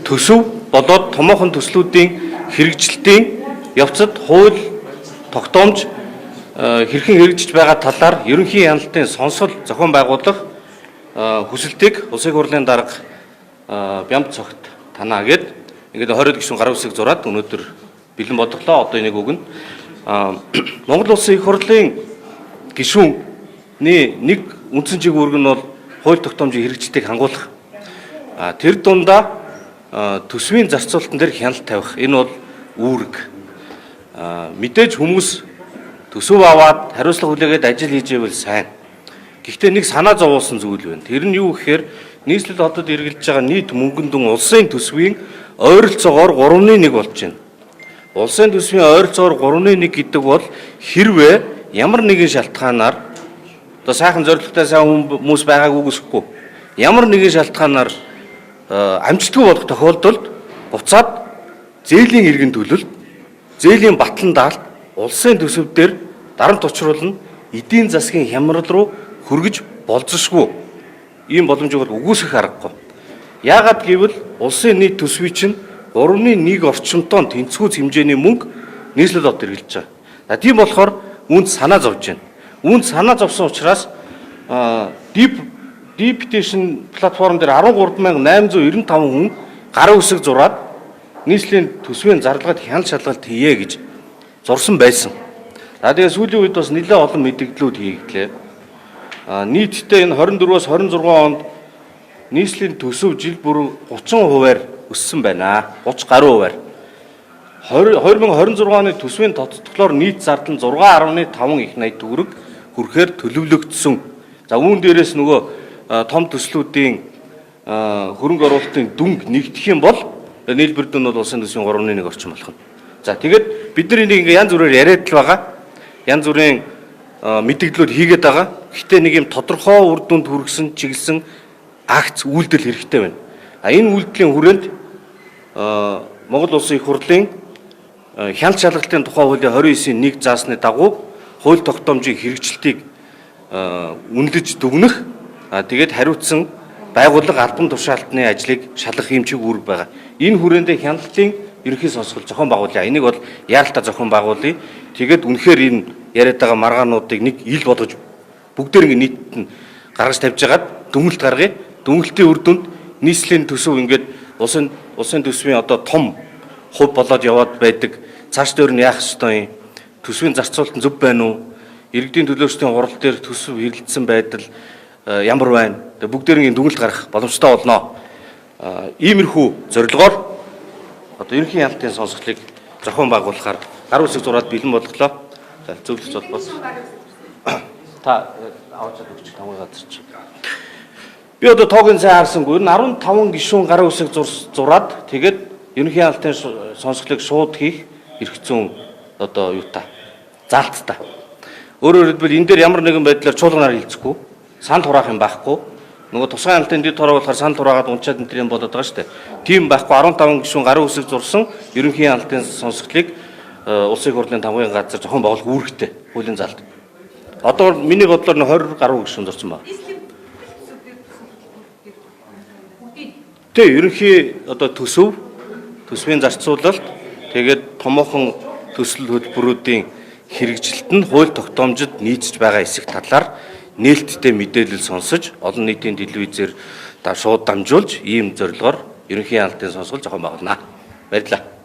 төсөв болоод томоохон төслүүдийн хэрэгжилтийн явцад хууль тогтоомж хэрхэн хэрэгжиж байгаа талаар ерөнхий хяналтын сонсол зохион байгуулах хүсэлтийг улсын хурлын дарга Бямб цогт танаа гээд ингээд 20 гишүүн гар үсэг зураад өнөөдөр бэлэн бодлоо. Одоо энийг өгнө. Монгол Улсын их хурлын гишүүний нэг үндсэн чиг үүрэг нь бол хууль тогтоомжийн хэрэгжилтийг хангуулах. Тэр дундаа төсвийн зарцуулалтан дээр хяналт тавих. Энэ бол үүрэг. Мэдээж хүмүүс төсөв аваад хариуцлага хүлээгээд ажил хийж ивэл сайн. Гэхдээ нэг санаа зовоосон зүйл байна. Тэр нь юу гэхээр нийслэл хотод эргэлж байгаа нийт мөнгөн дүн улсын төсвийн ойролцоогоор 3.1 болж байна. Улсын төсвийн ойролцоогоор 3.1 гэдэг бол хэрвээ ямар нэгэн шалтгаанаар одоо сайхан зорилготой сайн хүмүүс байгаагүй гэсэхгүй ямар нэгэн шалтгаанаар амжилтгүй болох тохиолдолд буцаад зээлийн иргэн төлөлт, зээлийн батлан даалт улсын төсөв дээр дарамт учруулна, эдийн засгийн хямрал руу хүргэж болзошгүй. Ийм боломжийг үгүйсгэх аргагүй. Яагаад гэвэл улсын нийт төсвийн чинь 3.1 орчимтой тэнцвүүц хэмжээний мөнгө нийслэл хот эргэлж байгаа. Тийм болохоор үүнд санаа зовж байна. Үүнд санаа зовсон учраас Petition платформ дээр 13,895 хүн гар үсэг зураад нийслэлийн төсвийн зарлагад хяналт шалгалт хийе гэж зурсан байсан. Тэгээ сүүлийн үед бас нэлээд олон мэдээллүүд хийгдлээ. Нийтдээ энэ 24-өөс 26 онд нийслэлийн төсөв жил бүр 30%-аар өссөн байна. 30 гаруй хувиар. 2026 оны төсвийн тодтоглоор нийт зардал нь 6.5 их 80 төгрөг хүрэхээр төлөвлөгдсөн. За үүн дээрээс нөгөө том төслүүдийн хөрөнгө оруулалтын дүнг нэгдэх юм бол нийлбэр дүн бол улсын төсвийн 3.1 орчим болох нь. За тэгээд бид нар энийг янз бүрээр яриад л байгаа. Янз бүрийн мэдээлэлүүд хийгээд байгаа. Гэхдээ нэг юм тодорхой үр дүнд хүргэсэн, чиглэсэн акц үйлдэл хэрэгтэй байна. Энэ үйлдэлийн хүрээнд Монгол Улсын их хурлын хяналт шалгалтын тухай хуулийн 29-1 заасны дагуу хууль тогтоомжийн хэрэгжилтийг үнэлж дүгнэх тэгээд хариуцсан байгууллага албан тушаалтны ажлыг шалгах юм чиг үүрэг байгаа. Энэ хүрээндээ хяналтын ерөнхий сонсгол зохион байгуулъя. Энийг бол яаралтай зохион байгуулъя. Тэгээд үнэхээр энэ яриад байгаа маргаануудыг нэг ил болгож бүгдээр ингэ нийтэд нь гаргаж тавьж хагаад дүгнэлт гаргая. Дүгнэлтийн үр дүнд нийслэлийн төсөв ингээд улсын төсвийн одоо том хувь болоод яваад байдаг. Цааш дээр нь яах ёстой юм? Төсвийн зарцуулалт нь зөв байна уу? Иргэдийн төлөөлчдийн хурал дээр төсөв хэрэгжсэн байдал ямар байна? Бүгдээр ингэ дүгнэлт гаргах боломжтой болно. Иймэрхүү зорилгоор одоо ерөнхий хяналтын сонсголыг зохион байгуулахаар гар үсэг зураад бэлэн болголоо. За зөвлөж болбос. Та аваад өгч тамга газар чи. Би одоо тоогийн сайн харсангүй. 15 гишүүн гар үсэг зураад тэгээд ерөнхий хяналтын сонсголыг шууд хийх эрх зүйн одоо юу та заалттай. Өөрөөр хэлбэл энэ дээр ямар нэгэн байдлаар чуулганаар хилцэхгүй, санд хураах юм байхгүй. Нөгөө тусгай хяналтын дэд хороо болохоор санд хураагаад унчаад энэ юм болоод байгаа шүү дээ. Тийм байхгүй 15 гишүүн гар үсэг зурсан ерөнхий хяналтын сонсголыг улсын их хурлын тамгын газар зохион байгуулах үүрэгтэй хуулийн заалт. Одоо миний бодлоор 20 гаруй гишүүн зурсан байна. Тэгээ ерөнхий одоо төсвийн зарцуулалт тэгээд томоохон төсөл хөтөлбөрүүдийн хэрэгжилт нь хууль тогтоомжид нийцж байгаа эсэх талаар нээлттэй мэдээлэл сонсож олон нийтийн телевизээр шууд дамжуулж ийм зорилгоор ерөнхий хяналтын сонсгол зохион байгуулна. Баярлалаа.